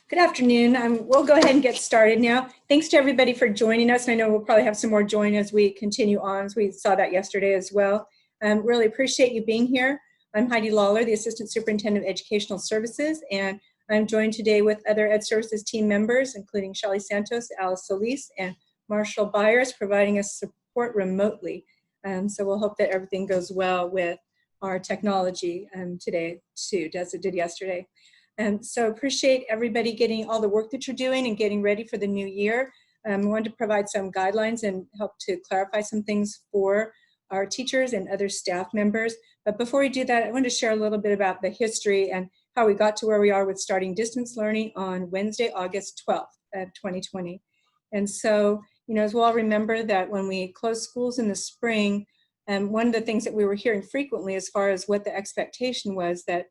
Good afternoon. We'll go ahead and get started now. Thanks to everybody for joining us. I know we'll probably have some more join as we continue on, as we saw that yesterday as well. Really appreciate you being here. I'm Heidi Lawler, the Assistant Superintendent of Educational Services, and I'm joined today with other Ed Services team members, including Shelly Santos, Alice Solis, and Marshall Byers, providing us support remotely. So we'll hope that everything goes well with our technology today, too, as it did yesterday. So appreciate everybody getting all the work that you're doing and getting ready for the new year. I wanted to provide some guidelines and help to clarify some things for our teachers and other staff members. But before we do that, I wanted to share a little bit about the history and how we got to where we are with starting distance learning on Wednesday, August 12th of 2020. And so, as we all remember that when we closed schools in the spring, one of the things that we were hearing frequently as far as what the expectation was that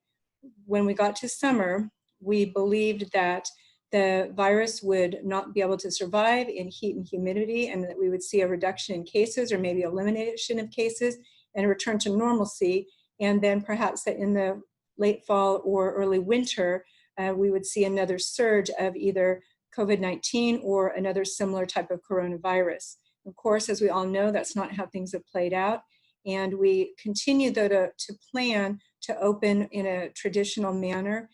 when we got to summer, we believed that the virus would not be able to survive in heat and humidity, and that we would see a reduction in cases or maybe elimination of cases and a return to normalcy. And then perhaps that in the late fall or early winter, we would see another surge of either COVID-19 or another similar type of coronavirus. Of course, as we all know, that's not how things have played out. And we continue, though, to plan to open in a traditional manner,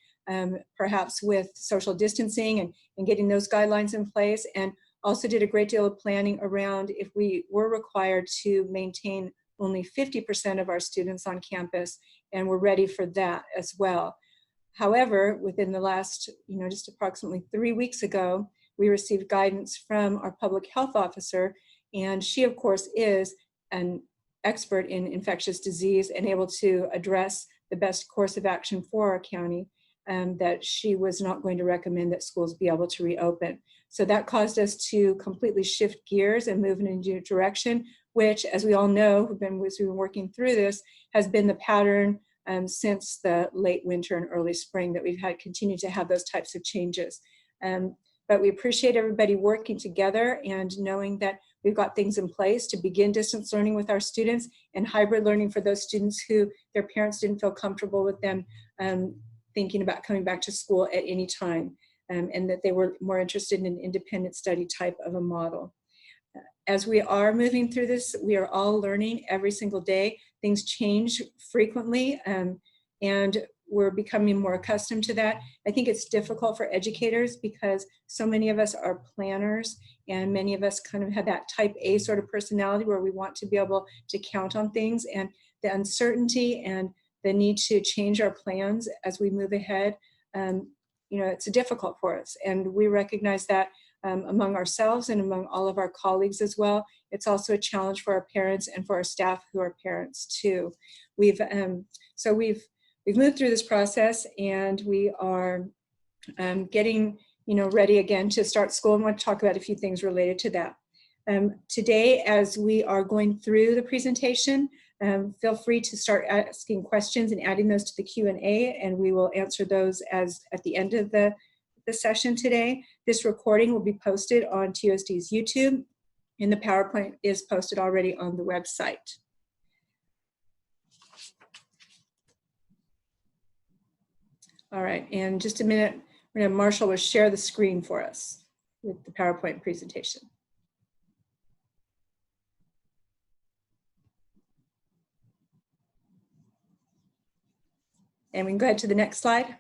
perhaps with social distancing and getting those guidelines in place, and also did a great deal of planning around if we were required to maintain only 50% of our students on campus, and we're ready for that as well. However, within the last, just approximately 3 weeks ago, we received guidance from our public health officer, and she, of course, is an expert in infectious disease and able to address the best course of action for our county, that she was not going to recommend that schools be able to reopen. So that caused us to completely shift gears and move in a new direction, which, as we all know, we've been working through this, has been the pattern since the late winter and early spring that we've had continued to have those types of changes. But we appreciate everybody working together and knowing that we've got things in place to begin distance learning with our students and hybrid learning for those students who their parents didn't feel comfortable with them thinking about coming back to school at any time, and that they were more interested in an independent study type of a model. As we are moving through this, we are all learning every single day. Things change frequently, and we're becoming more accustomed to that. I think it's difficult for educators because so many of us are planners, and many of us kind of have that type A sort of personality where we want to be able to count on things, and the uncertainty and the need to change our plans as we move ahead, it's difficult for us. And we recognize that among ourselves and among all of our colleagues as well. It's also a challenge for our parents and for our staff who are parents too. We've moved through this process, and we are getting ready again to start school, and want to talk about a few things related to that. Today, as we are going through the presentation, feel free to start asking questions and adding those to the Q&A, and we will answer those at the end of the session today. This recording will be posted on TUSD's YouTube, and the PowerPoint is posted already on the website. All right, and just a minute, Marshall will share the screen for us with the PowerPoint presentation. And we can go ahead to the next slide.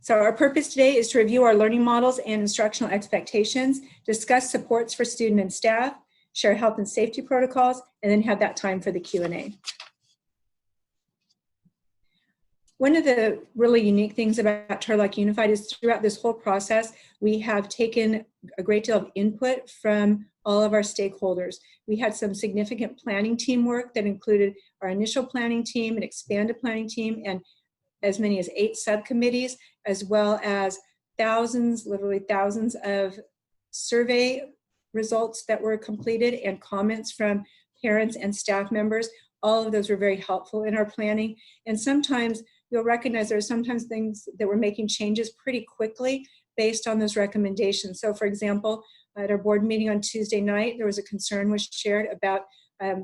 So our purpose today is to review our learning models and instructional expectations, discuss supports for student and staff, share health and safety protocols, and then have that time for the Q&A. One of the really unique things about Turlock Unified is throughout this whole process, we have taken a great deal of input from all of our stakeholders. We had some significant planning teamwork that included our initial planning team, an expanded planning team, and as many as 8 subcommittees, as well as thousands, literally thousands of survey results that were completed and comments from parents and staff members. All of those were very helpful in our planning. And sometimes you'll recognize there are sometimes things that we're making changes pretty quickly based on those recommendations. So for example, at our board meeting on Tuesday night, there was a concern was shared about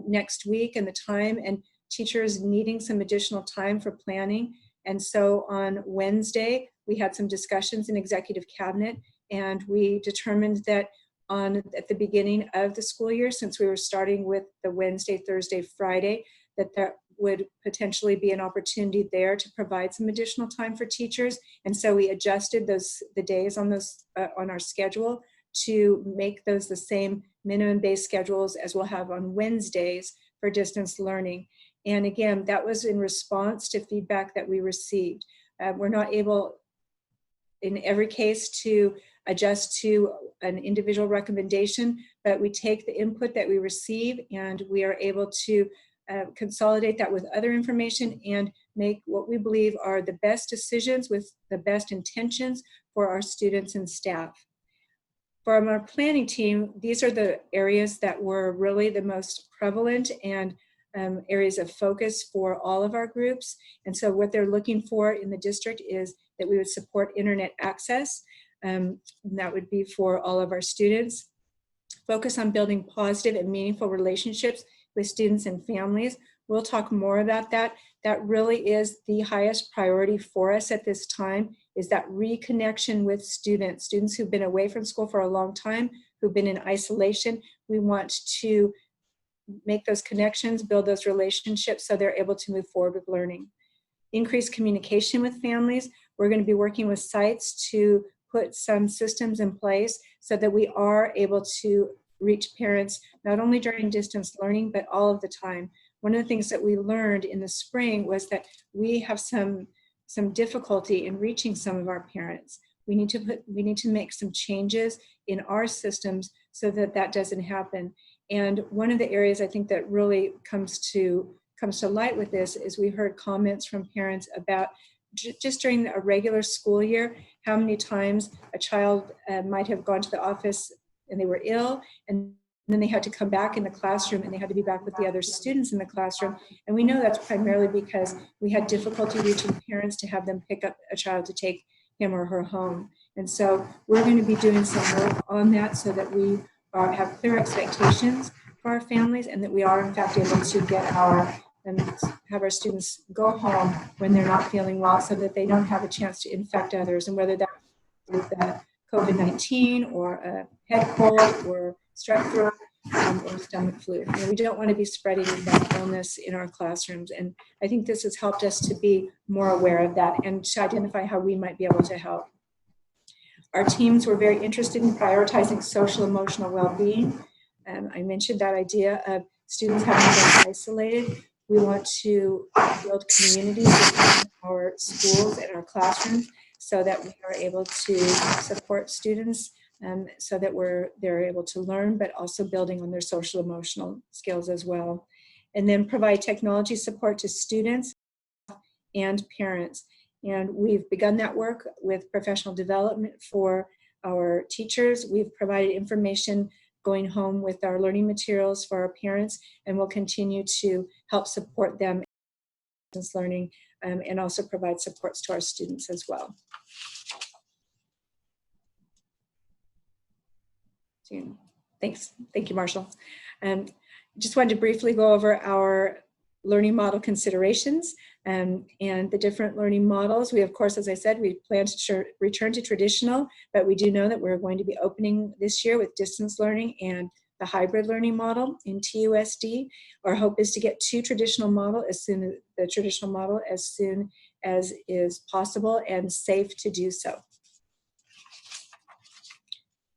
next week and the time, and teachers needing some additional time for planning. And so on Wednesday, we had some discussions in executive cabinet, and we determined that at the beginning of the school year, since we were starting with the Wednesday, Thursday, Friday, that there would potentially be an opportunity there to provide some additional time for teachers. And so we adjusted the days on our schedule to make those the same minimum base schedules as we'll have on Wednesdays for distance learning. And again, that was in response to feedback that we received. We're not able in every case to adjust to an individual recommendation, but we take the input that we receive and we are able to consolidate that with other information and make what we believe are the best decisions with the best intentions for our students and staff. From our planning team, these are the areas that were really the most prevalent and areas of focus for all of our groups. And so what they're looking for in the district is that we would support internet access. And that would be for all of our students. Focus on building positive and meaningful relationships with students and families. We'll talk more about that. That really is the highest priority for us at this time, is that reconnection with students who've been away from school for a long time, who've been in isolation. We want to make those connections, build those relationships so they're able to move forward with learning. Increase communication with families. We're going to be working with sites to put some systems in place so that we are able to reach parents not only during distance learning, but all of the time. One of the things that we learned in the spring was that we have some difficulty in reaching some of our parents. We need to make some changes in our systems so that that doesn't happen. And one of the areas I think that really comes to light with this is we heard comments from parents about just during a regular school year, how many times a child might have gone to the office and they were ill, and then they had to come back in the classroom and they had to be back with the other students in the classroom. And we know that's primarily because we had difficulty reaching parents to have them pick up a child to take him or her home. And so we're going to be doing some work on that so that we have clear expectations for our families and that we are in fact able to get have our students go home when they're not feeling well so that they don't have a chance to infect others, and whether that's with COVID-19 or a head cold or strep throat or stomach flu. We don't want to be spreading that illness in our classrooms, and I think this has helped us to be more aware of that and to identify how we might be able to help. Our teams were very interested in prioritizing social emotional well-being. I mentioned that idea of students having been isolated. We want to build communities within our schools and our classrooms so that we are able to support students so that they're able to learn, but also building on their social emotional skills as well. And then provide technology support to students and parents. And we've begun that work with professional development for our teachers. We've provided information going home with our learning materials for our parents, and we'll continue to help support them in distance learning and also provide supports to our students as well. Thanks. Thank you, Marshall. Just wanted to briefly go over our learning model considerations and the different learning models. We, of course, as I said, we plan to return to traditional, but we do know that we're going to be opening this year with distance learning and the hybrid learning model in TUSD. Our hope is to get to the traditional model as soon as is possible and safe to do so.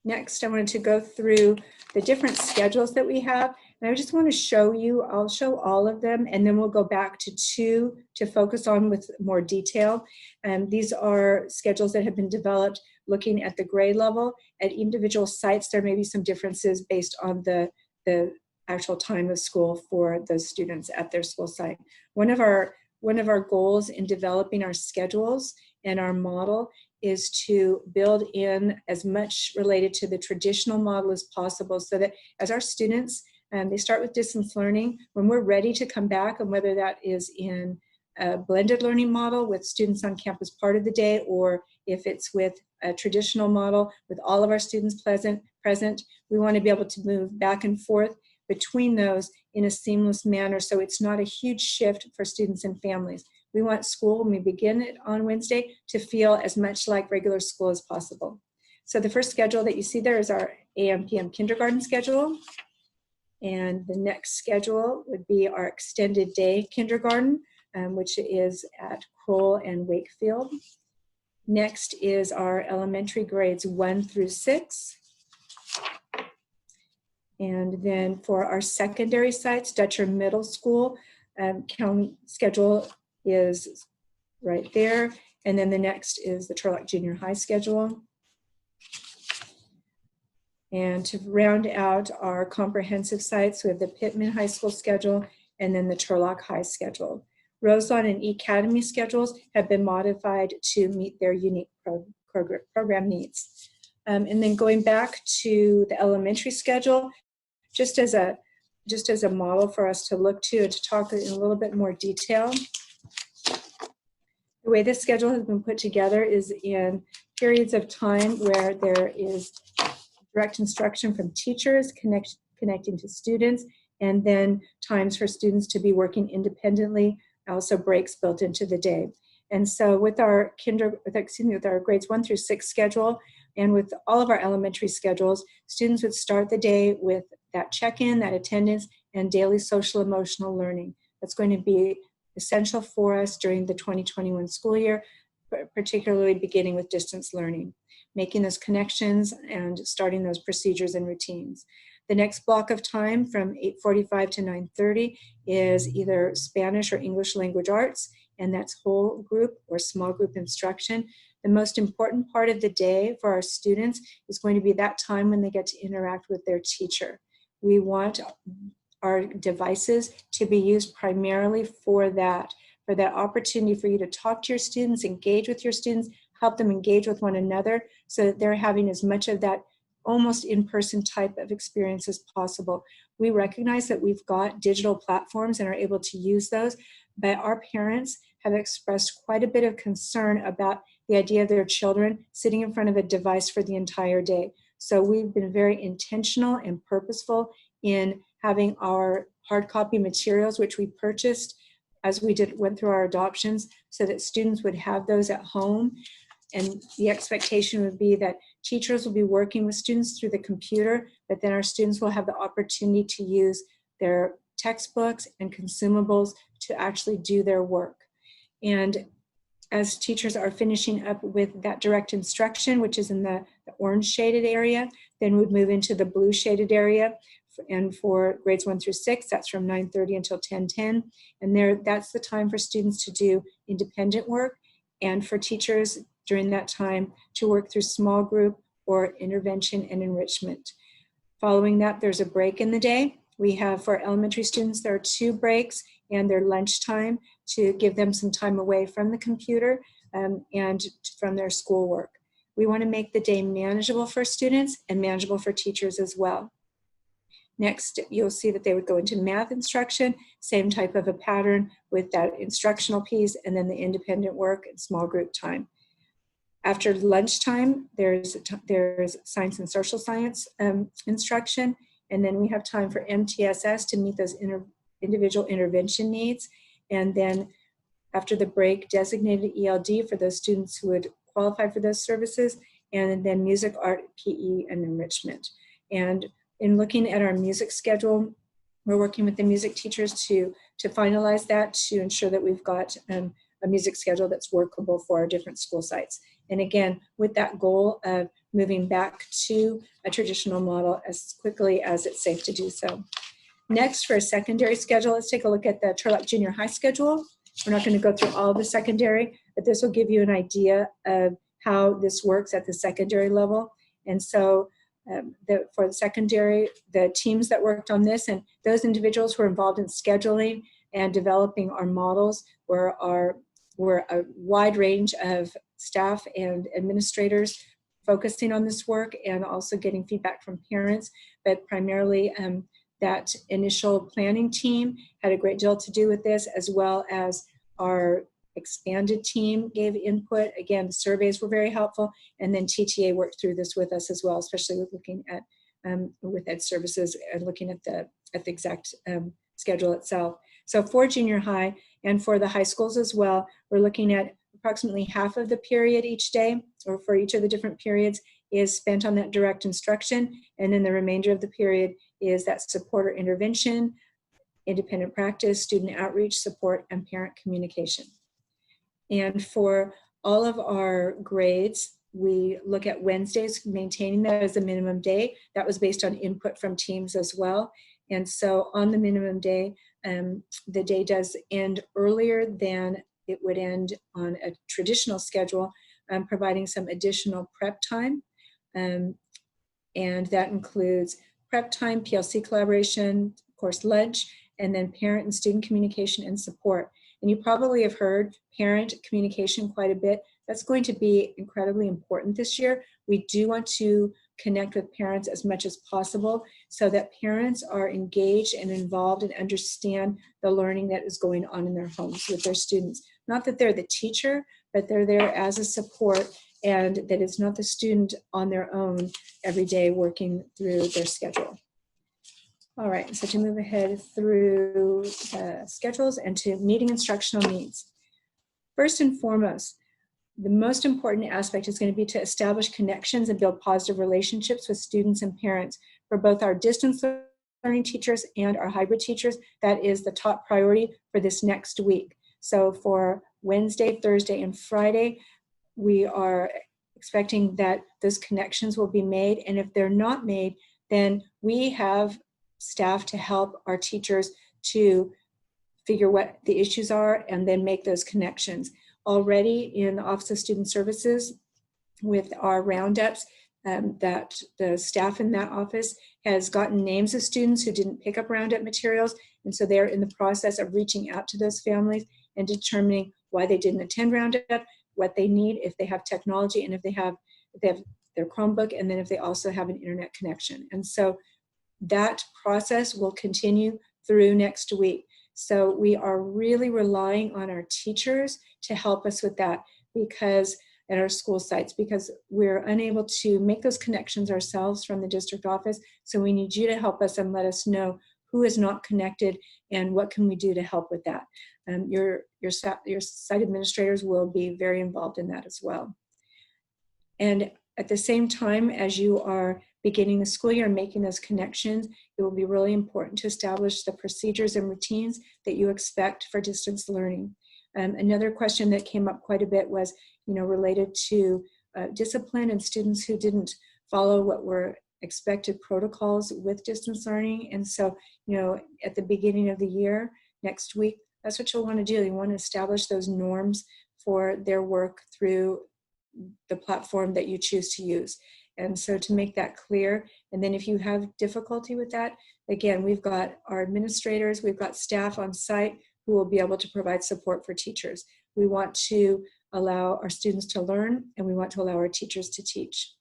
Next, I wanted to go through the different schedules that we have. And I just want to show you, I'll show all of them, and then we'll go back to two to focus on with more detail. And these are schedules that have been developed looking at the grade level. At individual sites, there may be some differences based on the actual time of school for those students at their school site. One of our goals in developing our schedules and our model is to build in as much related to the traditional model as possible so that as our students, they start with distance learning, when we're ready to come back, and whether that is in a blended learning model with students on campus part of the day, or if it's with a traditional model with all of our students present, we want to be able to move back and forth between those in a seamless manner, so it's not a huge shift for students and families. We want school, when we begin it on Wednesday, to feel as much like regular school as possible. So the first schedule that you see there is our AM/PM kindergarten schedule. And the next schedule would be our extended day kindergarten, which is at Kroll and Wakefield. Next is our elementary grades 1 through 6. And then for our secondary sites, Dutcher Middle School county schedule is right there. And then the next is the Turlock Junior High schedule. And to round out our comprehensive sites, we have the Pittman High School schedule and then the Turlock High schedule. Roselawn and E-Academy schedules have been modified to meet their unique program needs. And then going back to the elementary schedule, just as a model for us to look to and to talk in a little bit more detail. The way this schedule has been put together is in periods of time where there is direct instruction from teachers connecting to students, and then times for students to be working independently, also breaks built into the day. And so with our with our grades 1 through 6 schedule, and with all of our elementary schedules, students would start the day with that check-in, that attendance, and daily social emotional learning. That's going to be essential for us during the 2021 school year, particularly beginning with distance learning, making those connections and starting those procedures and routines. The next block of time from 8:45 to 9:30 is either Spanish or English language arts, and that's whole group or small group instruction. The most important part of the day for our students is going to be that time when they get to interact with their teacher. We want our devices to be used primarily for that opportunity for you to talk to your students, engage with your students, help them engage with one another so that they're having as much of that almost in-person type of experience as possible. We recognize that we've got digital platforms and are able to use those, but our parents have expressed quite a bit of concern about the idea of their children sitting in front of a device for the entire day. So we've been very intentional and purposeful in having our hard copy materials, which we purchased as we went through our adoptions, so that students would have those at home. And the expectation would be that teachers will be working with students through the computer, but then our students will have the opportunity to use their textbooks and consumables to actually do their work. And as teachers are finishing up with that direct instruction, which is in the orange shaded area, then we'd move into the blue shaded area. And for grades 1 through 6, that's from 9:30 until 10:10. And that's the time for students to do independent work, and for teachers during that time to work through small group or intervention and enrichment. Following that, there's a break in the day. We have, for elementary students, there are 2 breaks and their lunchtime to give them some time away from the computer and from their schoolwork. We want to make the day manageable for students and manageable for teachers as well. Next, you'll see that they would go into math instruction, same type of a pattern with that instructional piece, and then the independent work and small group time. After lunchtime, there's science and social science instruction, and then we have time for MTSS to meet those individual intervention needs. And then after the break, designated ELD for those students who would qualify for those services, and then music, art, PE, and enrichment. And in looking at our music schedule, we're working with the music teachers to finalize that, to ensure that we've got a music schedule that's workable for our different school sites. And again, with that goal of moving back to a traditional model as quickly as it's safe to do so. Next, for a secondary schedule, let's take a look at the Turlock Junior High schedule. We're not going to go through all of the secondary, but this will give you an idea of how this works at the secondary level. And so for the secondary, the teams that worked on this and those individuals who were involved in scheduling and developing our models were a wide range of staff and administrators focusing on this work and also getting feedback from parents, but primarily that initial planning team had a great deal to do with this, as well as our expanded team gave input. Again, surveys were very helpful, and then TTA worked through this with us as well, especially with looking at with Ed Services and looking at the at the exact schedule itself. So for junior high and for the high schools as well, we're looking at approximately half of the period each day, or for each of the different periods, is spent on that direct instruction, and then the remainder of the period is that support or intervention, independent practice, student outreach, support, and parent communication. And for all of our grades, we look at Wednesdays, maintaining that as a minimum day. That was based on input from teams as well. And so on the minimum day, the day does end earlier than it would end on a traditional schedule, providing some additional prep time. And that includes prep time, PLC collaboration, of course, lunch, and then parent and student communication and support. And you probably have heard parent communication quite a bit. That's going to be incredibly important this year. We do want to connect with parents as much as possible so that parents are engaged and involved and understand the learning that is going on in their homes with their students. Not that they're the teacher, but they're there as a support, and that it's not the student on their own every day working through their schedule. All right, so to move ahead through schedules and to meeting instructional needs. First and foremost, the most important aspect is going to be to establish connections and build positive relationships with students and parents for both our distance learning teachers and our hybrid teachers. That is the top priority for this next week. So for Wednesday, Thursday, and Friday, we are expecting that those connections will be made. And if they're not made, then we have staff to help our teachers to figure what the issues are and then make those connections. Already in the Office of Student Services with our roundups, that the staff in that office has gotten names of students who didn't pick up roundup materials, and so they're in the process of reaching out to those families and determining why they didn't attend roundup, what they need, if they have technology, and if they have their Chromebook, and then if they also have an internet connection. And so that process will continue through next week. So we are really relying on our teachers to help us with that, because at our school sites, because we're unable to make those connections ourselves from the district office. So we need you to help us and let us know who is not connected and what can we do to help with that. Your site administrators will be very involved in that as well. And at the same time, as you are beginning the school year and making those connections, it will be really important to establish the procedures and routines that you expect for distance learning. Another question that came up quite a bit was, related to discipline and students who didn't follow what were expected protocols with distance learning. And so, at the beginning of the year, next week, that's what you'll want to do. You want to establish those norms for their work through the platform that you choose to use. And so to make that clear, and then if you have difficulty with that, again, we've got our administrators, we've got staff on site who will be able to provide support for teachers. We want to allow our students to learn, and we want to allow our teachers to teach.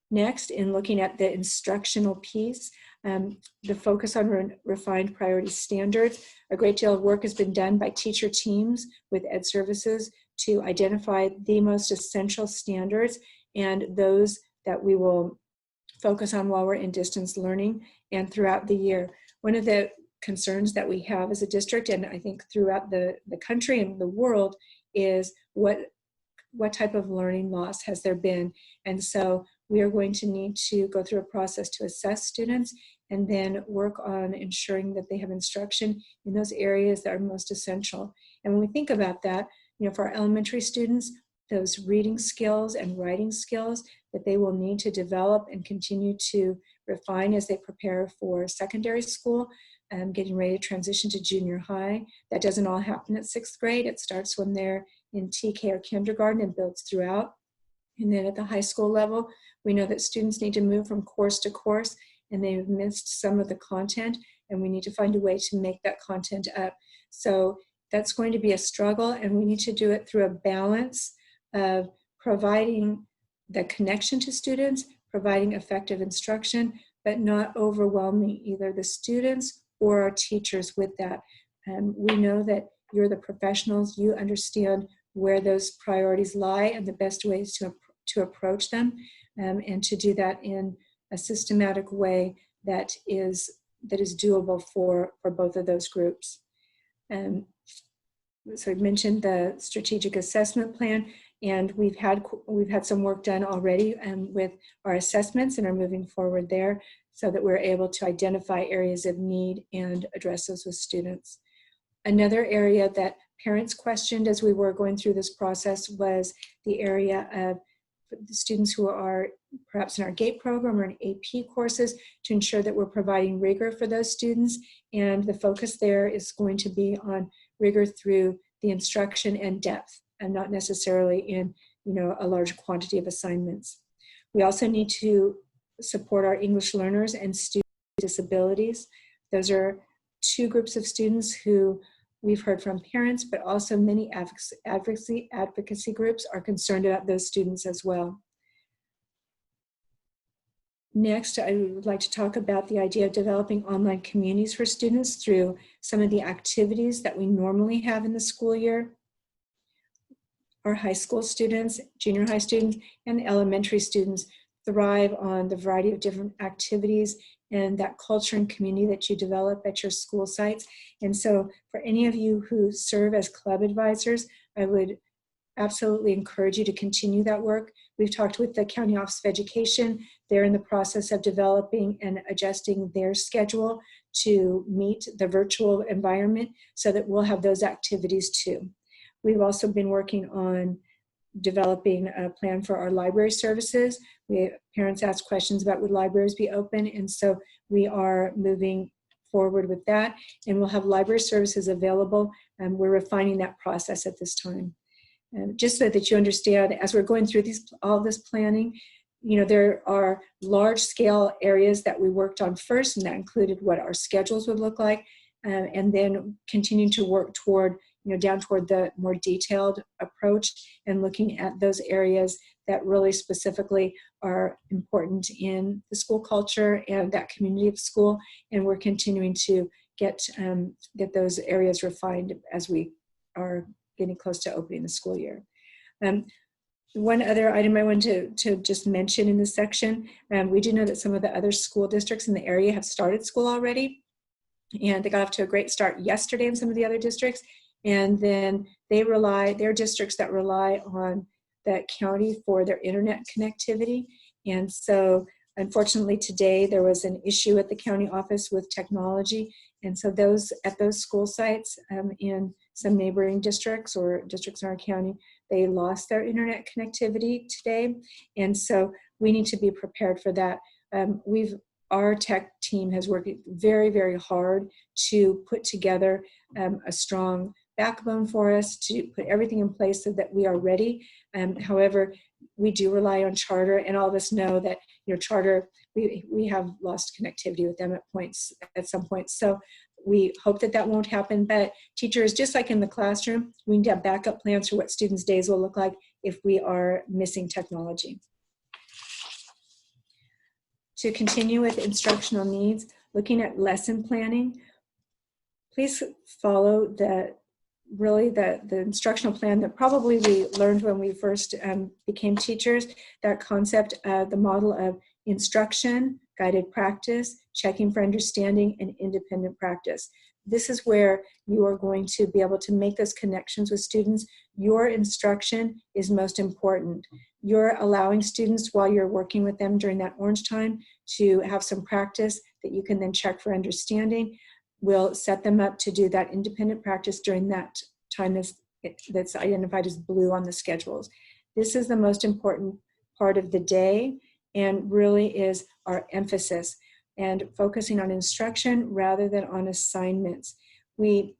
Next, in looking at the instructional piece, the focus on refined priority standards, a great deal of work has been done by teacher teams with Ed Services to identify the most essential standards and those that we will focus on while we're in distance learning and throughout the year. One of the concerns that we have as a district, and I think throughout the country and the world, is what type of learning loss has there been. And so we are going to need to go through a process to assess students and then work on ensuring that they have instruction in those areas that are most essential. And when we think about that, for our elementary students, those reading skills and writing skills that they will need to develop and continue to refine as they prepare for secondary school, getting ready to transition to junior high. That doesn't all happen at 6th grade. It starts when they're in TK or kindergarten and builds throughout. And then at the high school level, we know that students need to move from course to course, and they've missed some of the content, and we need to find a way to make that content up. So that's going to be a struggle, and we need to do it through a balance of providing the connection to students, providing effective instruction, but not overwhelming either the students or our teachers with that. We know that you're the professionals, you understand where those priorities lie and the best ways to approach them, and to do that in a systematic way that is that is doable for both of those groups. So I mentioned the strategic assessment plan, and we've had some work done already with our assessments and are moving forward there so that we're able to identify areas of need and address those with students. Another area that parents questioned as we were going through this process was the area of the students who are perhaps in our GATE program or in AP courses, to ensure that we're providing rigor for those students. And the focus there is going to be on rigor through the instruction and depth, and not necessarily in a large quantity of assignments. We also need to support our English learners and students with disabilities. Those are two groups of students who we've heard from parents, but also many advocacy groups are concerned about those students as well. Next, I would like to talk about the idea of developing online communities for students through some of the activities that we normally have in the school year. Our high school students, junior high students, and elementary students thrive on the variety of different activities and that culture and community that you develop at your school sites. And so for any of you who serve as club advisors, I would absolutely encourage you to continue that work. We've talked with the County Office of Education. They're in the process of developing and adjusting their schedule to meet the virtual environment so that we'll have those activities too. We've also been working on developing a plan for our library services. Parents ask questions about would libraries be open, and so we are moving forward with that, and we'll have library services available, and we're refining that process at this time. Just so that you understand, as we're going through all this planning, there are large-scale areas that we worked on first, and that included what our schedules would look like, and then continuing to work toward down toward the more detailed approach and looking at those areas that really specifically are important in the school culture and that community of school. And we're continuing to get those areas refined as we are getting close to opening the school year. One other item I wanted to just mention in this section, we do know that some of the other school districts in the area have started school already, and they got off to a great start yesterday in some of the other districts. And then they're districts that rely on the county for their internet connectivity. And so unfortunately today there was an issue at the county office with technology. And so at those school sites in some neighboring districts or districts in our county, they lost their internet connectivity today. And so we need to be prepared for that. Our tech team has worked very, very hard to put together a strong backbone for us to put everything in place so that we are ready. However, we do rely on Charter, and all of us know that Charter, we have lost connectivity with them at some points. So we hope that won't happen, but teachers, just like in the classroom, we need to have backup plans for what students' days will look like if we are missing technology. To continue with instructional needs, looking at lesson planning, please follow the instructional plan that probably we learned when we first became teachers, that concept of the model of instruction, guided practice, checking for understanding, and independent practice. This is where you are going to be able to make those connections with students. Your instruction is most important. You're allowing students, while you're working with them during that orange time, to have some practice that you can then check for understanding. We'll set them up to do that independent practice during that time that's identified as blue on the schedules. This is the most important part of the day and really is our emphasis, and focusing on instruction rather than on assignments. We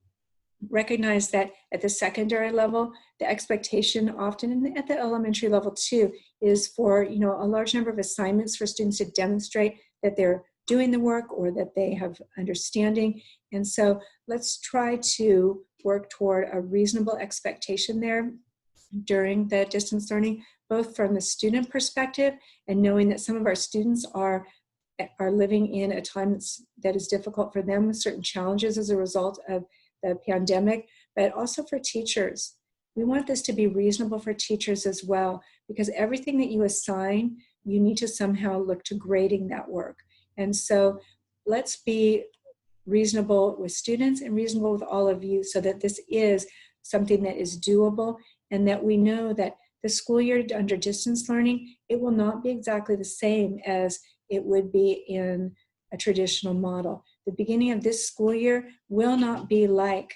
recognize that at the secondary level, the expectation often, and at the elementary level too, is for a large number of assignments for students to demonstrate that they're doing the work or that they have understanding. And so let's try to work toward a reasonable expectation there during the distance learning, both from the student perspective and knowing that some of our students are living in a time that is difficult for them with certain challenges as a result of the pandemic, but also for teachers. We want this to be reasonable for teachers as well, because everything that you assign, you need to somehow look to grading that work. And so let's be reasonable with students and reasonable with all of you so that this is something that is doable, and that we know that the school year under distance learning, it will not be exactly the same as it would be in a traditional model. The beginning of this school year will not be like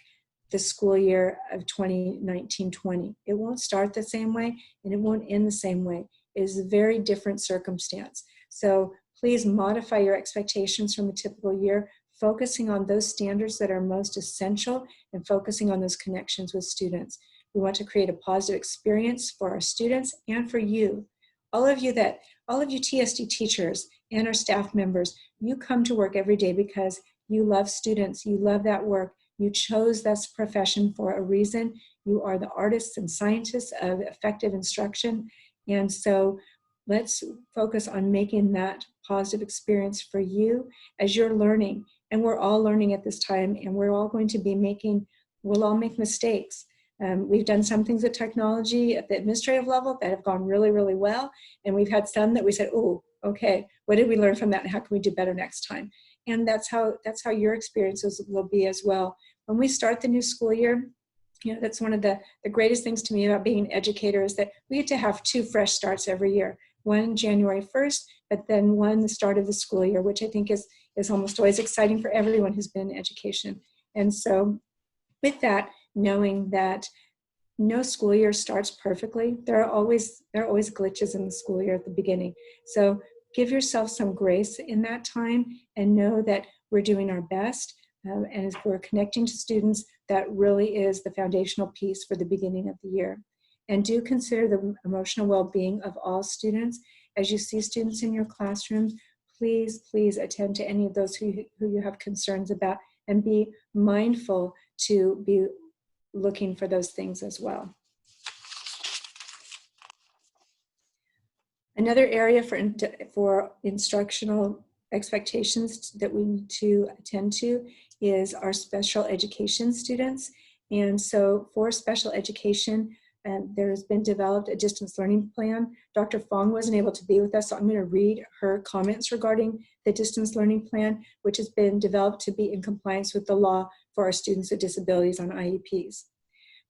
the school year of 2019-20. It won't start the same way and it won't end the same way. It is a very different circumstance. So please modify your expectations from a typical year, focusing on those standards that are most essential and focusing on those connections with students. We want to create a positive experience for our students and for you. All of you TSD teachers and our staff members, you come to work every day because you love students, you love that work, you chose this profession for a reason. You are the artists and scientists of effective instruction. And so let's focus on making that positive experience for you as you're learning. And we're all learning at this time, and we're all going to be we'll all make mistakes. We've done some things with technology at the administrative level that have gone really, really well. And we've had some that we said, oh, okay, what did we learn from that and how can we do better next time? And that's how your experiences will be as well. When we start the new school year, that's one of the greatest things to me about being an educator is that we get to have 2 fresh starts every year. One January 1st, but then one the start of the school year, which I think is almost always exciting for everyone who's been in education. And so with that, knowing that no school year starts perfectly, there are always glitches in the school year at the beginning. So give yourself some grace in that time and know that we're doing our best. And as we're connecting to students, that really is the foundational piece for the beginning of the year. And do consider the emotional well-being of all students. As you see students in your classrooms, please attend to any of those who you have concerns about, and be mindful to be looking for those things as well. Another area for instructional expectations that we need to attend to is our special education students. And so for special education, there has been developed a distance learning plan. Dr. Fong wasn't able to be with us, so I'm going to read her comments regarding the distance learning plan, which has been developed to be in compliance with the law for our students with disabilities on IEPs.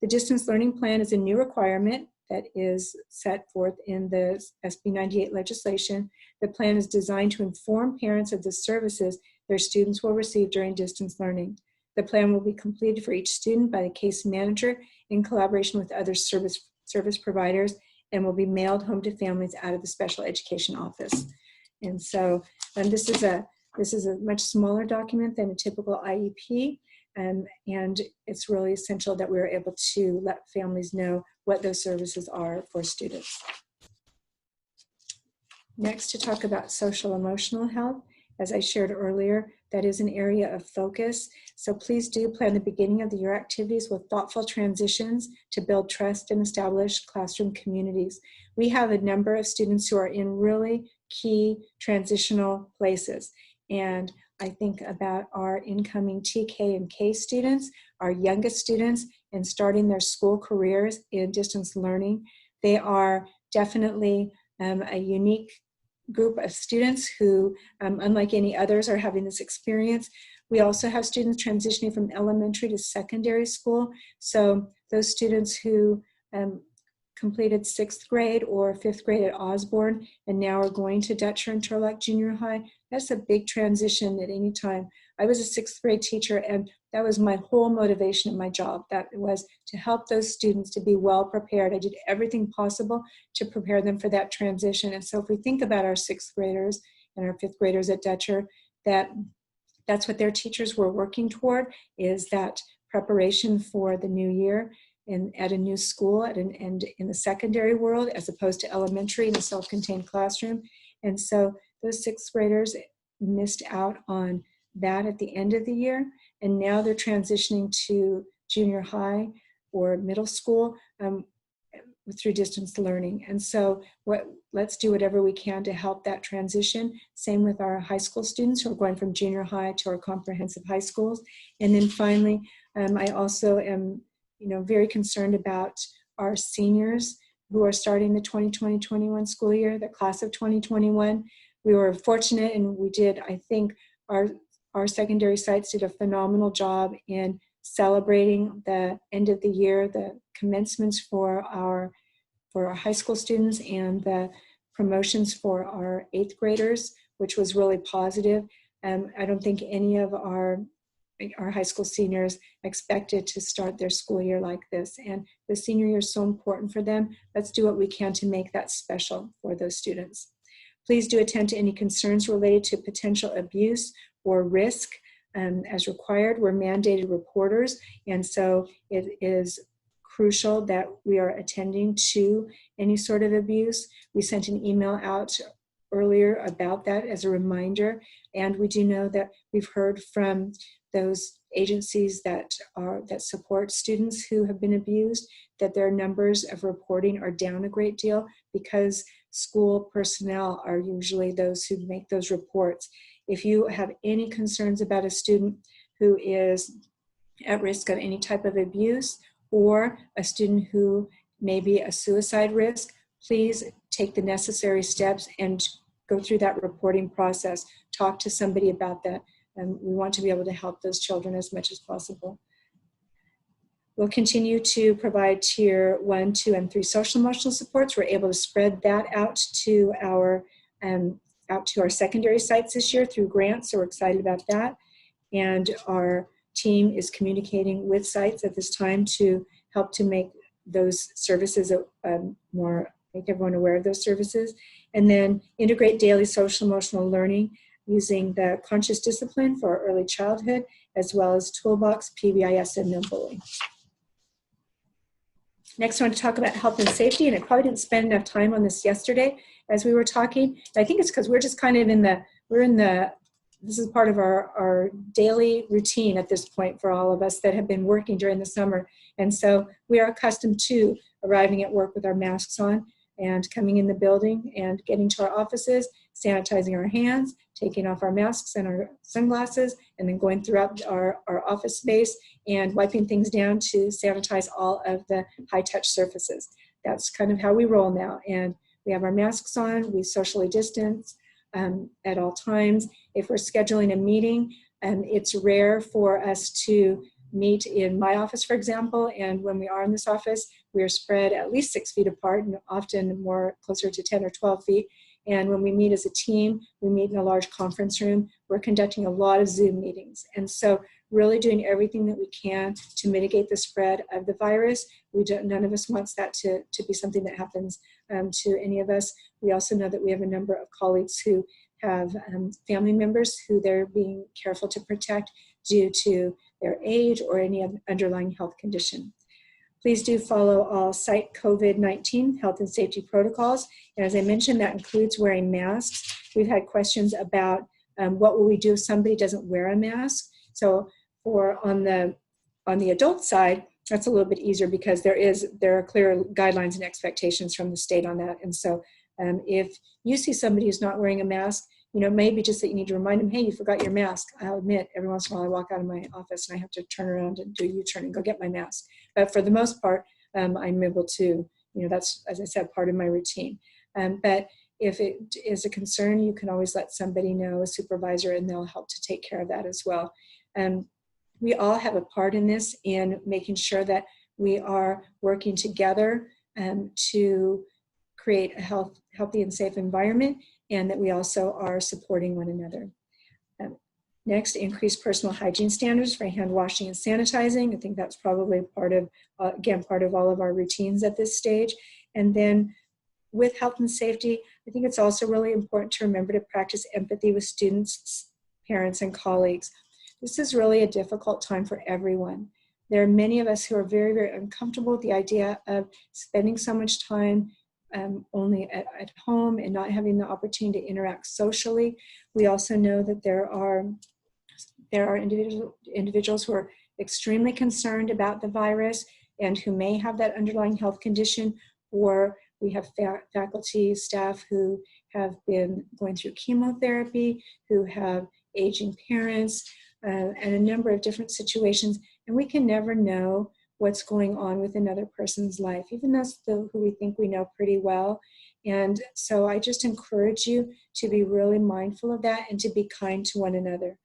The distance learning plan is a new requirement that is set forth in the SB 98 legislation. The plan is designed to inform parents of the services their students will receive during distance learning. The plan will be completed for each student by the case manager in collaboration with other service providers, and will be mailed home to families out of the special education office. And so this is a much smaller document than a typical IEP. And it's really essential that we're able to let families know what those services are for students. Next, to talk about social emotional health. As I shared earlier, that is an area of focus. So please do plan the beginning of the year activities with thoughtful transitions to build trust and establish classroom communities. We have a number of students who are in really key transitional places. And I think about our incoming TK and K students, our youngest students, and starting their school careers in distance learning. They are definitely a unique group of students who, unlike any others, are having this experience. We also have students transitioning from elementary to secondary school. So those students who completed 6th grade or 5th grade at Osborne and now are going to Dutcher and Turlock Junior High, that's a big transition at any time. I was a 6th grade teacher, and that was my whole motivation in my job. That was to help those students to be well prepared. I did everything possible to prepare them for that transition. And so if we think about our 6th graders and our 5th graders at Dutcher, that's what their teachers were working toward, is that preparation for the new year at a new school and in the secondary world, as opposed to elementary in a self-contained classroom. And so those 6th graders missed out on that at the end of the year, and now they're transitioning to junior high or middle school through distance learning. And so let's do whatever we can to help that transition. Same with our high school students who are going from junior high to our comprehensive high schools. And then finally, I also am very concerned about our seniors who are starting the 2020-21 school year, the class of 2021. We were fortunate, and we did, I think, our our secondary sites did a phenomenal job in celebrating the end of the year, the commencements for our high school students and the promotions for our 8th graders, which was really positive. I don't think any of our high school seniors expected to start their school year like this. And the senior year is so important for them. Let's do what we can to make that special for those students. Please do attend to any concerns related to potential abuse or risk as required. We're mandated reporters, and so it is crucial that we are attending to any sort of abuse. We sent an email out earlier about that as a reminder, and we do know that we've heard from those agencies that support students who have been abused that their numbers of reporting are down a great deal because school personnel are usually those who make those reports. If you have any concerns about a student who is at risk of any type of abuse or a student who may be a suicide risk, please take the necessary steps and go through that reporting process. Talk to somebody about that. And we want to be able to help those children as much as possible. We'll continue to provide tier 1, 2, and 3 social emotional supports. We're able to spread that out to our secondary sites this year through grants, so we're excited about that. And our team is communicating with sites at this time to help to make those services make everyone aware of those services. And then integrate daily social emotional learning using the conscious discipline for our early childhood, as well as Toolbox, PBIS, and No Bullying. Next, I want to talk about health and safety, and I probably didn't spend enough time on this yesterday as we were talking. I think it's because we're just kind of this is part of our daily routine at this point for all of us that have been working during the summer. And so we are accustomed to arriving at work with our masks on and coming in the building and getting to our offices, sanitizing our hands, taking off our masks and our sunglasses, and then going throughout our office space and wiping things down to sanitize all of the high-touch surfaces. That's kind of how we roll now. And we have our masks on, we socially distance at all times. If we're scheduling a meeting, it's rare for us to meet in my office, for example, and when we are in this office, we are spread at least 6 feet apart and often more closer to 10 or 12 feet. And when we meet as a team, we meet in a large conference room. We're conducting a lot of Zoom meetings. And so really doing everything that we can to mitigate the spread of the virus. None of us wants that to be something that happens to any of us. We also know that we have a number of colleagues who have family members who they're being careful to protect due to their age or any underlying health condition. Please do follow all site COVID-19 health and safety protocols. And as I mentioned, that includes wearing masks. We've had questions about what will we do if somebody doesn't wear a mask. So on the adult side, that's a little bit easier because there are clear guidelines and expectations from the state on that. And so if you see somebody who's not wearing a mask, maybe just that you need to remind them, hey, you forgot your mask. I'll admit, every once in a while I walk out of my office and I have to turn around and do a U-turn and go get my mask. But for the most part, I'm able to, that's, as I said, part of my routine. But if it is a concern, you can always let somebody know, a supervisor, and they'll help to take care of that as well. We all have a part in this in making sure that we are working together to create a healthy and safe environment, and that we also are supporting one another. Next, increase personal hygiene standards for hand washing and sanitizing. I think that's probably part of all of our routines at this stage. And then with health and safety, I think it's also really important to remember to practice empathy with students, parents, and colleagues. This is really a difficult time for everyone. There are many of us who are very, very uncomfortable with the idea of spending so much time only at home and not having the opportunity to interact socially. We also know that there are individuals who are extremely concerned about the virus and who may have that underlying health condition, or we have faculty, staff who have been going through chemotherapy, who have aging parents, and a number of different situations. And we can never know what's going on with another person's life, even those who we think we know pretty well. And so I just encourage you to be really mindful of that and to be kind to one another.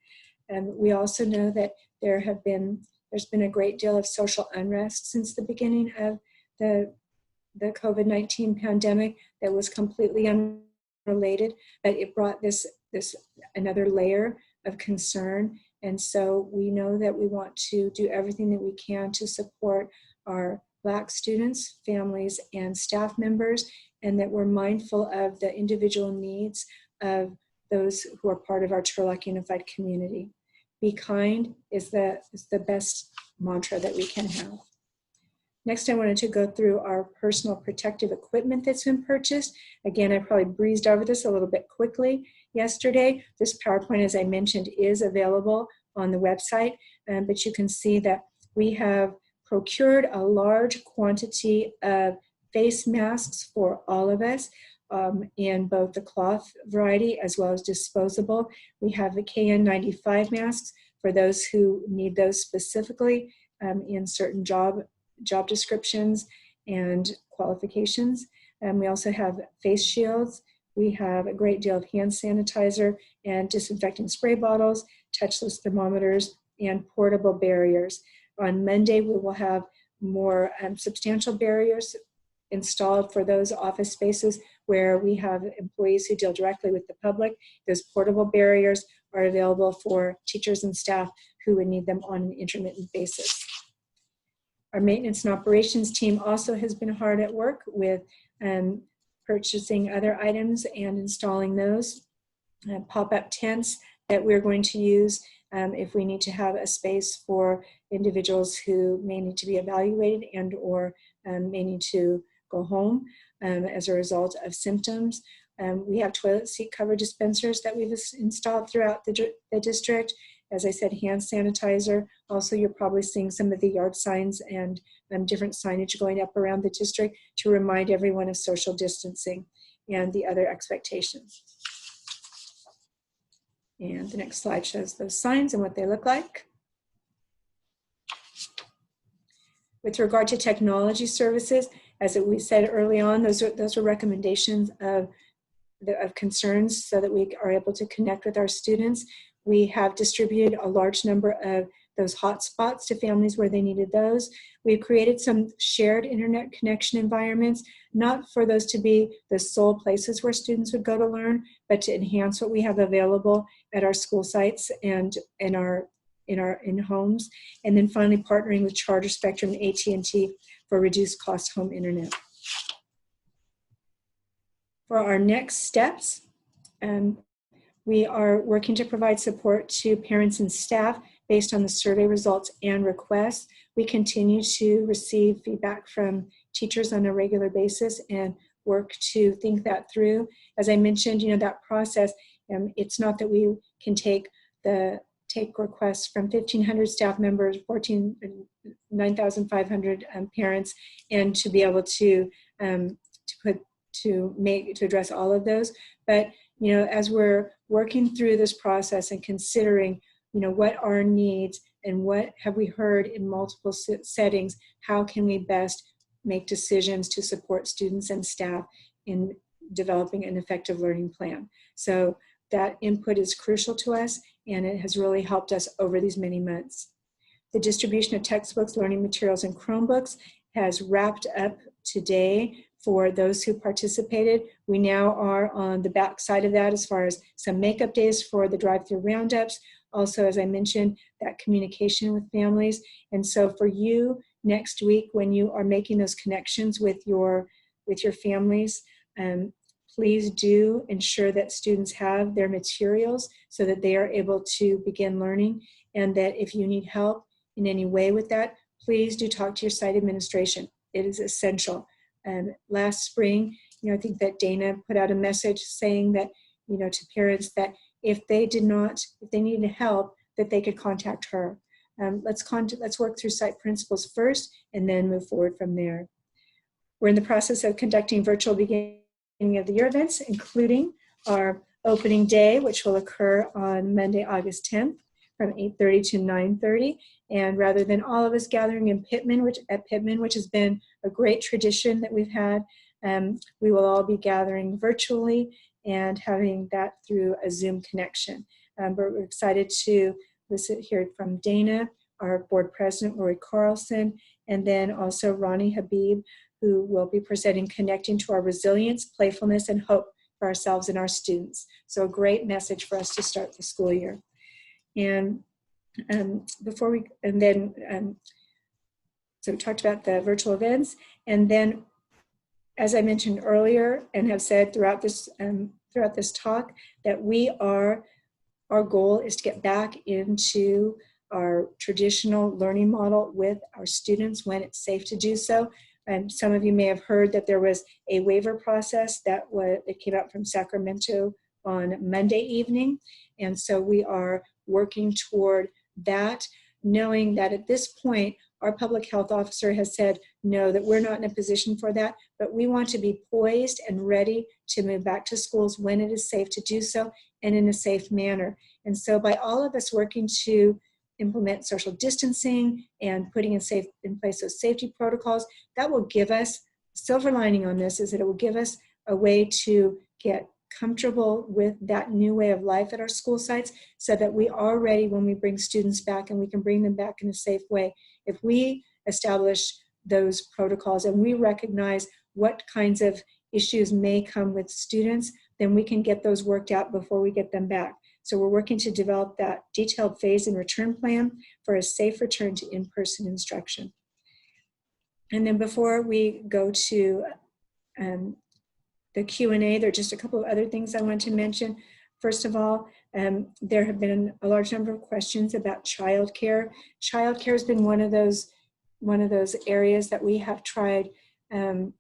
We also know that there's been a great deal of social unrest since the beginning of the COVID-19 pandemic that was completely unrelated, but it brought this another layer of concern. And so we know that we want to do everything that we can to support our Black students, families, and staff members, and that we're mindful of the individual needs of those who are part of our Turlock Unified community. Be kind is the best mantra that we can have. Next, I wanted to go through our personal protective equipment that's been purchased. Again, I probably breezed over this a little bit quickly yesterday. This PowerPoint, as I mentioned, is available on the website, but you can see that we have procured a large quantity of face masks for all of us in both the cloth variety as well as disposable. We have the KN95 masks for those who need those specifically in certain job descriptions and qualifications. We also have face shields. We have a great deal of hand sanitizer and disinfectant spray bottles, touchless thermometers, and portable barriers. On Monday, we will have more substantial barriers installed for those office spaces where we have employees who deal directly with the public. Those portable barriers are available for teachers and staff who would need them on an intermittent basis. Our maintenance and operations team also has been hard at work with purchasing other items and installing those pop-up tents that we're going to use if we need to have a space for individuals who may need to be evaluated and or may need to go home as a result of symptoms. We have toilet seat cover dispensers that we've installed throughout the district. As I said, hand sanitizer. Also, you're probably seeing some of the yard signs and different signage going up around the district to remind everyone of social distancing and the other expectations. And the next slide shows those signs and what they look like. With regard to technology services, as we said early on, those are recommendations of concerns so that we are able to connect with our students. We have distributed a large number of those hotspots to families where they needed those. We've created some shared internet connection environments, not for those to be the sole places where students would go to learn, but to enhance what we have available at our school sites and in homes. And then finally partnering with Charter Spectrum and AT&T for reduced cost home internet. For our next steps, we are working to provide support to parents and staff based on the survey results and requests. We continue to receive feedback from teachers on a regular basis and work to think that through. As I mentioned, that process, it's not that we can take requests from 1,500 staff members, 9,500 parents, and to be able to address all of those. But as we're working through this process and considering, what our needs and what have we heard in multiple settings, how can we best make decisions to support students and staff in developing an effective learning plan. So that input is crucial to us, and it has really helped us over these many months. The distribution of textbooks, learning materials, and Chromebooks has wrapped up today for those who participated. We now are on the back side of that as far as some makeup days for the drive-through roundups. Also, as I mentioned, that communication with families. And so for you next week, when you are making those connections with your families, please do ensure that students have their materials so that they are able to begin learning, and that if you need help in any way with that, please do talk to your site administration. It is essential. Last spring, I think that Dana put out a message saying that, to parents that if they needed help, that they could contact her. Let's work through site principals first and then move forward from there. We're in the process of conducting virtual beginning of the year events, including our opening day, which will occur on Monday, August 10th from 8:30 to 9:30. And rather than all of us gathering in Pittman, which has been a great tradition that we've had, we will all be gathering virtually and having that through a Zoom connection. But we're excited to hear from Dana, our board president, Lori Carlson, and then also Ronnie Habib, who will be presenting Connecting to Our Resilience, Playfulness, and Hope for Ourselves and Our Students. So a great message for us to start the school year. And so we talked about the virtual events, and then, as I mentioned earlier and have said throughout this talk, that our goal is to get back into our traditional learning model with our students when it's safe to do so. And some of you may have heard that there was a waiver process that came out from Sacramento on Monday evening. And so we are working toward that, knowing that at this point, our public health officer has said, no, that we're not in a position for that, but we want to be poised and ready to move back to schools when it is safe to do so and in a safe manner. And so by all of us working to implement social distancing and putting in place those safety protocols, that will give us, silver lining on this is that it will give us a way to get comfortable with that new way of life at our school sites so that we are ready when we bring students back, and we can bring them back in a safe way. If we establish those protocols and we recognize what kinds of issues may come with students, then we can get those worked out before we get them back. So we're working to develop that detailed phase and return plan for a safe return to in-person instruction. And then before we go to the Q&A, there are just a couple of other things I want to mention. First of all, there have been a large number of questions about childcare. Childcare has been one of those areas that we have tried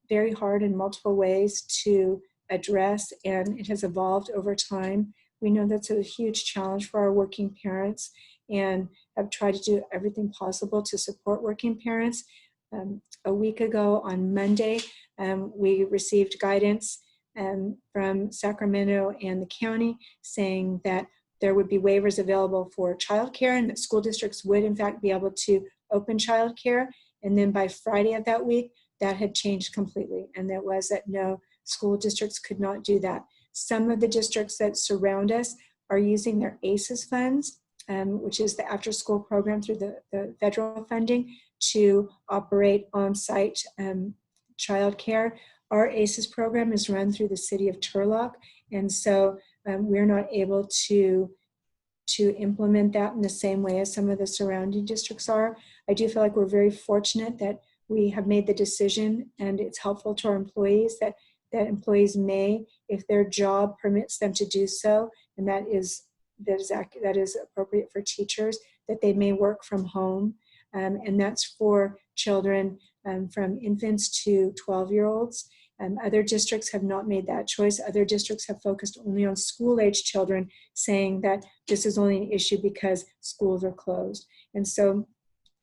very hard in multiple ways to address, and it has evolved over time. We know that's a huge challenge for our working parents and have tried to do everything possible to support working parents. A week ago on Monday, we received guidance from Sacramento and the county saying that there would be waivers available for childcare and that school districts would in fact be able to open childcare. And then by Friday of that week, that had changed completely. And that was that no, school districts could not do that. Some of the districts that surround us are using their ACES funds, which is the after school program through the federal funding, to operate on-site childcare. Our ACES program is run through the city of Turlock, and so we're not able to implement that in the same way as some of the surrounding districts are. I do feel like we're very fortunate that we have made the decision, and it's helpful to our employees that employees may, if their job permits them to do so, and that is appropriate for teachers, that they may work from home. And that's for children from infants to 12-year-olds. Other districts have not made that choice. Other districts have focused only on school-age children, saying that this is only an issue because schools are closed. And so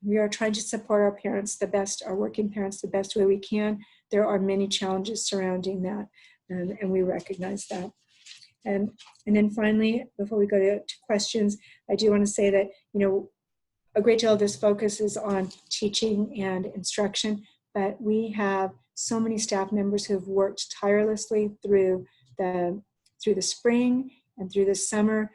we are trying to support our parents our working parents the best way we can. There are many challenges surrounding that, and we recognize that. And then finally, before we go to questions, I do want to say that, a great deal of this focus is on teaching and instruction, but we have so many staff members who have worked tirelessly through the spring and through the summer,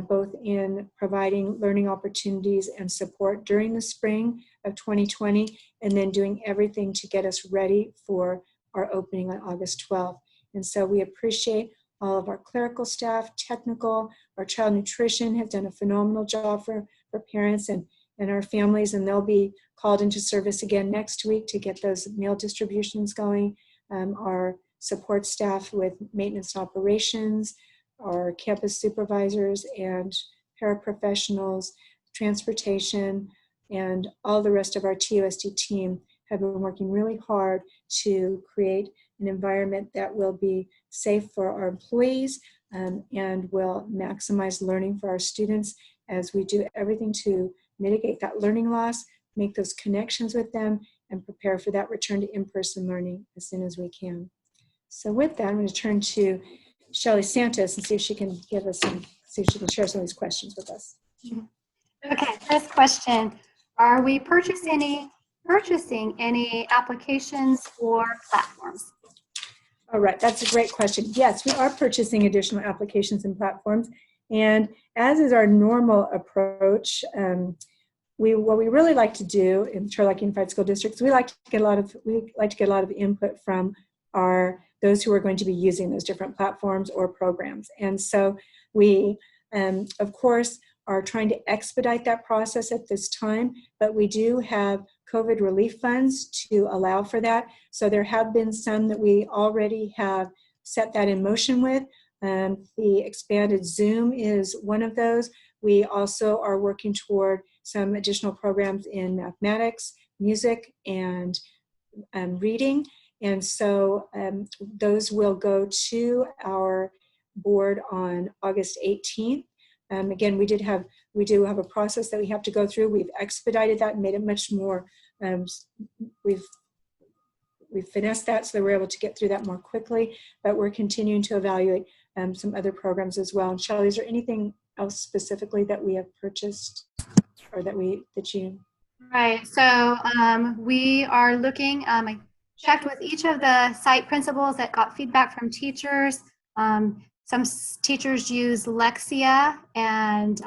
both in providing learning opportunities and support during the spring of 2020, and then doing everything to get us ready for our opening on August 12th. And so we appreciate all of our clerical staff, technical, our child nutrition have done a phenomenal job for parents and our families, and they'll be called into service again next week to get those meal distributions going. Our support staff with maintenance and operations, our campus supervisors and paraprofessionals, transportation, and all the rest of our TUSD team have been working really hard to create an environment that will be safe for our employees and will maximize learning for our students as we do everything to mitigate that learning loss, make those connections with them, and prepare for that return to in-person learning as soon as we can. So with that, I'm going to turn to Shelley Santos and see if she can share some of these questions with us. Okay, first question. Are we purchasing any applications or platforms? All right, that's a great question. Yes, we are purchasing additional applications and platforms. And as is our normal approach, what we really like to do in Turlock Unified School Districts, we like to get a lot of input from those who are going to be using those different platforms or programs. And so we, of course, are trying to expedite that process at this time, but we do have COVID relief funds to allow for that. So there have been some that we already have set that in motion with. The expanded Zoom is one of those. We also are working toward some additional programs in mathematics, music, and reading. And so those will go to our board on August 18th. Again, we do have a process that we have to go through. We've expedited that and made it much more, we've finessed that so that we're able to get through that more quickly, but we're continuing to evaluate some other programs as well. And Shelley, is there anything else specifically that we have purchased or that you? Right, so we are looking, I checked with each of the site principals that got feedback from teachers. Some teachers use Lexia, and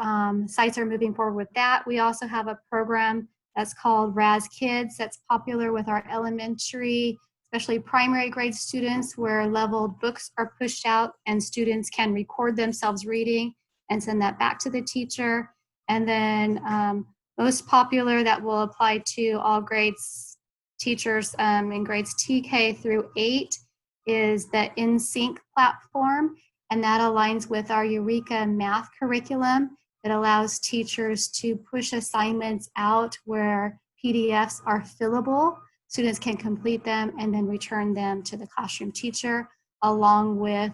sites are moving forward with that. We also have a program that's called Raz Kids that's popular with our elementary, especially primary grade students, where leveled books are pushed out and students can record themselves reading and send that back to the teacher. And then most popular that will apply to all grades, teachers in grades TK through 8 is the InSync platform, and that aligns with our Eureka math curriculum. It allows teachers to push assignments out where PDFs are fillable. Students can complete them and then return them to the classroom teacher, along with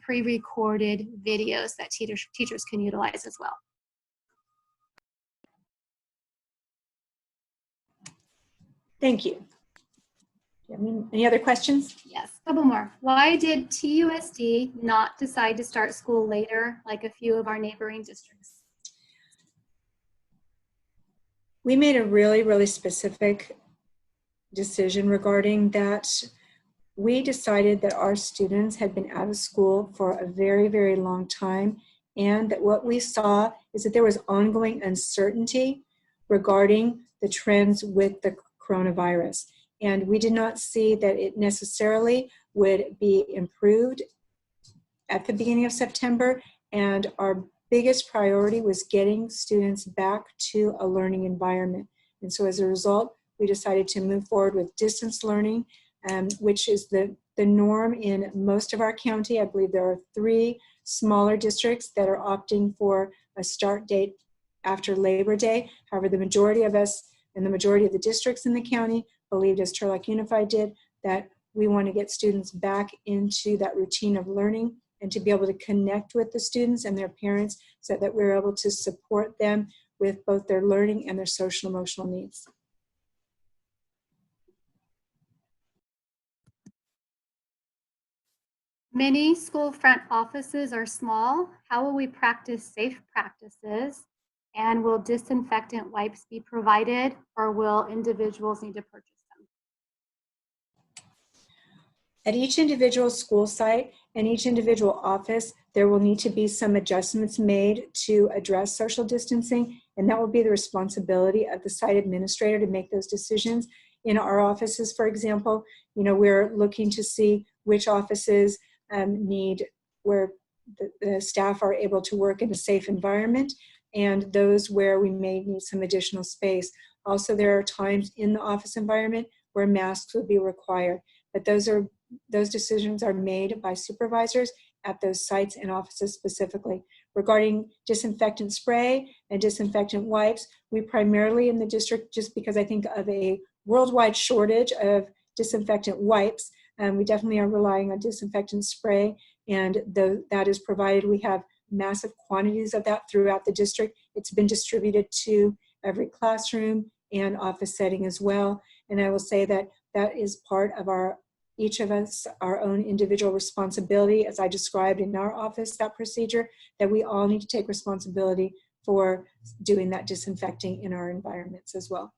pre-recorded videos that teachers can utilize as well. Thank you. Any other questions? Yes, a couple more. Why did TUSD not decide to start school later, like a few of our neighboring districts? We made a really, really specific decision regarding that. We decided that our students had been out of school for a very, very long time, and that what we saw is that there was ongoing uncertainty regarding the trends with the coronavirus. And we did not see that it necessarily would be improved at the beginning of September. And our biggest priority was getting students back to a learning environment. And so as a result, we decided to move forward with distance learning, which is the norm in most of our county. I believe there are 3 smaller districts that are opting for a start date after Labor Day. However, the majority of us and the majority of the districts in the county believed, as Turlock Unified did, that we want to get students back into that routine of learning and to be able to connect with the students and their parents so that we're able to support them with both their learning and their social emotional needs. Many school front offices are small. How will we practice safe practices? And will disinfectant wipes be provided, or will individuals need to purchase them? At each individual school site and each individual office, there will need to be some adjustments made to address social distancing, and that will be the responsibility of the site administrator to make those decisions. In our offices, for example, we're looking to see which offices need where the staff are able to work in a safe environment, and those where we may need some additional space. Also, there are times in the office environment where masks will be required, but those decisions are made by supervisors at those sites and offices specifically. Regarding disinfectant spray and disinfectant wipes, we primarily in the district, just because I think of a worldwide shortage of disinfectant wipes, we definitely are relying on disinfectant spray, and that is provided. We have massive quantities of that throughout the district. It's been distributed to every classroom and office setting as well. And I will say that that is part of each of us, our own individual responsibility, as I described in our office, that procedure, that we all need to take responsibility for doing that disinfecting in our environments as well.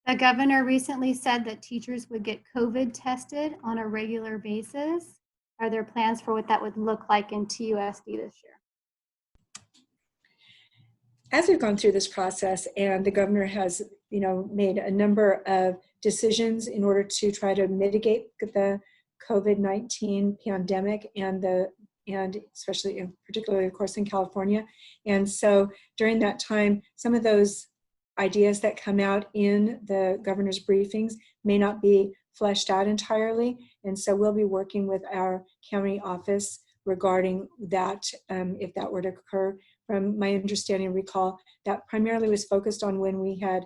The governor recently said that teachers would get COVID tested on a regular basis. Are there plans for what that would look like in TUSD this year? As we've gone through this process, and the governor has, made a number of decisions in order to try to mitigate the COVID-19 pandemic and especially, particularly, of course, in California. And so during that time, some of those ideas that come out in the governor's briefings may not be fleshed out entirely. And so we'll be working with our county office regarding that, if that were to occur. From my understanding, recall that primarily was focused on when we had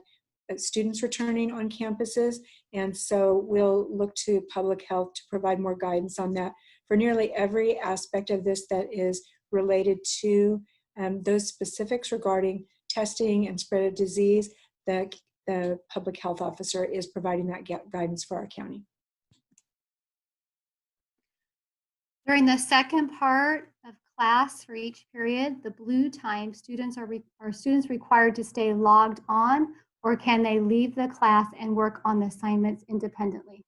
students returning on campuses. And so we'll look to public health to provide more guidance on that for nearly every aspect of this that is related to those specifics regarding testing and spread of disease. The public health officer is providing that guidance for our county. During the second part of class for each period, the blue time, are students required to stay logged on, or can they leave the class and work on the assignments independently?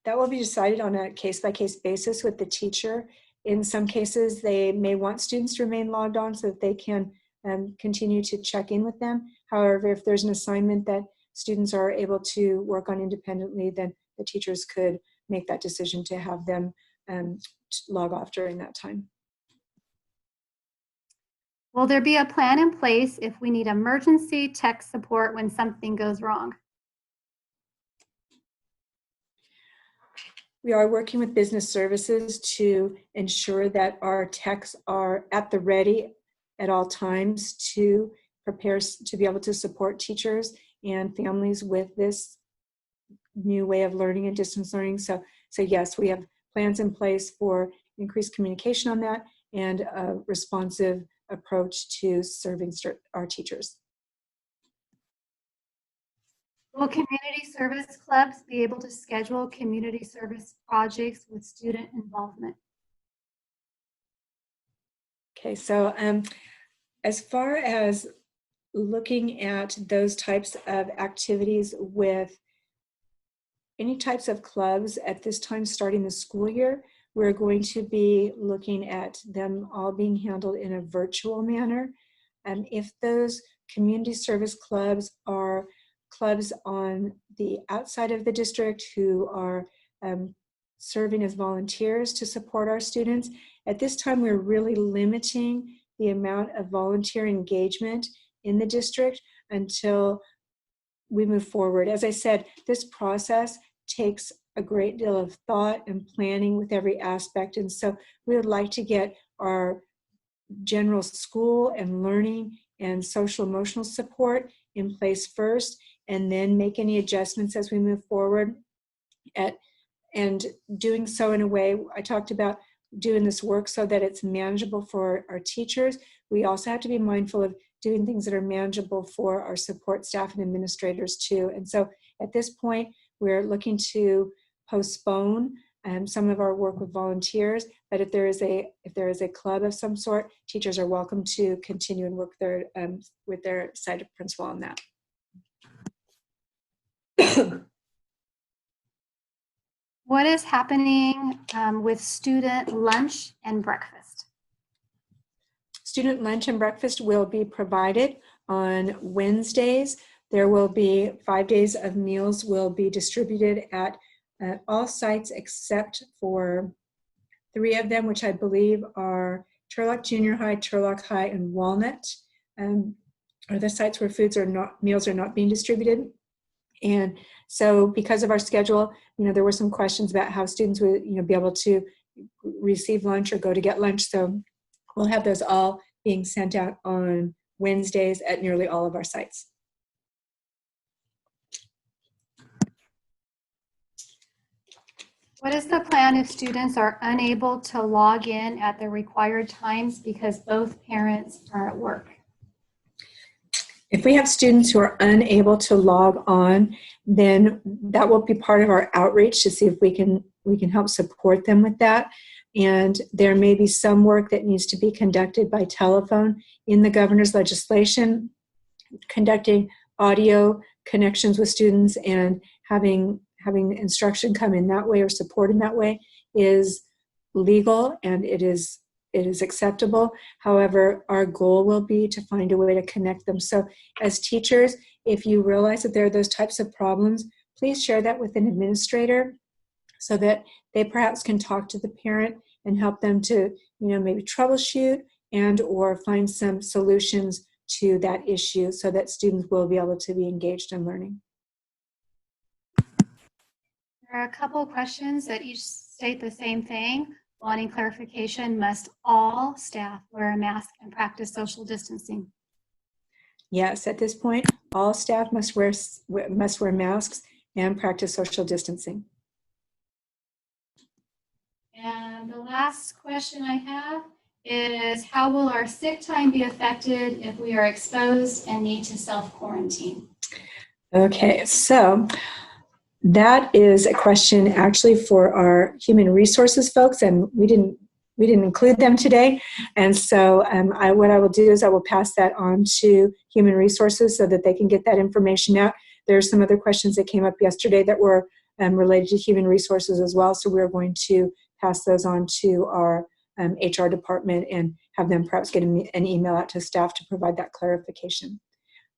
That will be decided on a case-by-case basis with the teacher. In some cases, they may want students to remain logged on so that they can continue to check in with them. However, if there's an assignment that students are able to work on independently, then the teachers could make that decision to have them log off during that time. Will there be a plan in place if we need emergency tech support when something goes wrong? We are working with business services to ensure that our techs are at the ready at all times to prepare to be able to support teachers and families with this new way of learning and distance learning. So yes, we have plans in place for increased communication on that and a responsive approach to serving our teachers. Will community service clubs be able to schedule community service projects with student involvement? Okay, so as far as looking at those types of activities with any types of clubs at this time starting the school year, we're going to be looking at them all being handled in a virtual manner. And if those community service clubs are clubs on the outside of the district who are serving as volunteers to support our students, at this time we're really limiting the amount of volunteer engagement in the district until we move forward. As I said, this process takes a great deal of thought and planning with every aspect, and so we would like to get our general school and learning and social emotional support in place first, and then make any adjustments as we move forward. And doing so in a way, I talked about doing this work so that it's manageable for our teachers. We also have to be mindful of doing things that are manageable for our support staff and administrators too. And so at this point, we're looking to postpone some of our work with volunteers, but if there is a club of some sort, teachers are welcome to continue and work with their site principal on that. What is happening with student lunch and breakfast? Student lunch and breakfast will be provided on Wednesdays. There will be 5 days of meals will be distributed at all sites except for 3 of them, which I believe are Turlock Junior High, Turlock High, and Walnut, are the sites where meals are not being distributed. And so because of our schedule, there were some questions about how students would, be able to receive lunch or go to get lunch. So we'll have those all being sent out on Wednesdays at nearly all of our sites. What is the plan if students are unable to log in at the required times because both parents are at work? If we have students who are unable to log on, then that will be part of our outreach to see if we can help support them with that. And there may be some work that needs to be conducted by telephone in the governor's legislation, conducting audio connections with students and having having instruction come in that way or support in that way is legal and it is acceptable. However, our goal will be to find a way to connect them. So as teachers, if you realize that there are those types of problems, please share that with an administrator so that they perhaps can talk to the parent and help them to, maybe troubleshoot and or find some solutions to that issue so that students will be able to be engaged in learning. There are a couple of questions that each state the same thing. Wanting clarification, must all staff wear a mask and practice social distancing? Yes, at this point, all staff must wear masks and practice social distancing. And the last question I have is, how will our sick time be affected if we are exposed and need to self-quarantine? Okay, so that is a question actually for our human resources folks, and we didn't include them today. And so what I will do is I will pass that on to human resources so that they can get that information out. There are some other questions that came up yesterday that were related to human resources as well. So we're going to pass those on to our HR department and have them perhaps get an email out to staff to provide that clarification.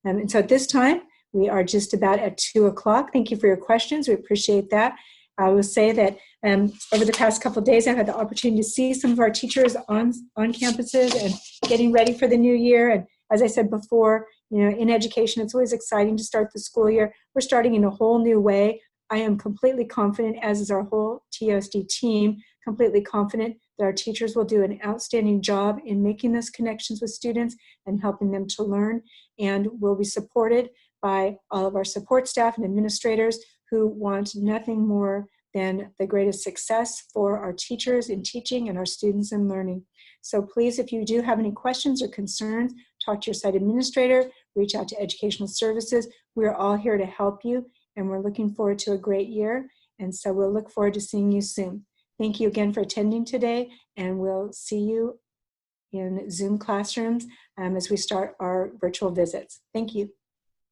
And so at this time, we are just about at 2 o'clock. Thank you for your questions. We appreciate that. I will say that over the past couple of days, I've had the opportunity to see some of our teachers on campuses and getting ready for the new year. And as I said before, in education, it's always exciting to start the school year. We're starting in a whole new way. I am completely confident, as is our whole TUSD team, completely confident that our teachers will do an outstanding job in making those connections with students and helping them to learn, and will be supported by all of our support staff and administrators who want nothing more than the greatest success for our teachers in teaching and our students in learning. So please, if you do have any questions or concerns, talk to your site administrator, reach out to Educational Services. We're all here to help you, and we're looking forward to a great year. And so we'll look forward to seeing you soon. Thank you again for attending today, and we'll see you in Zoom classrooms as we start our virtual visits. Thank you.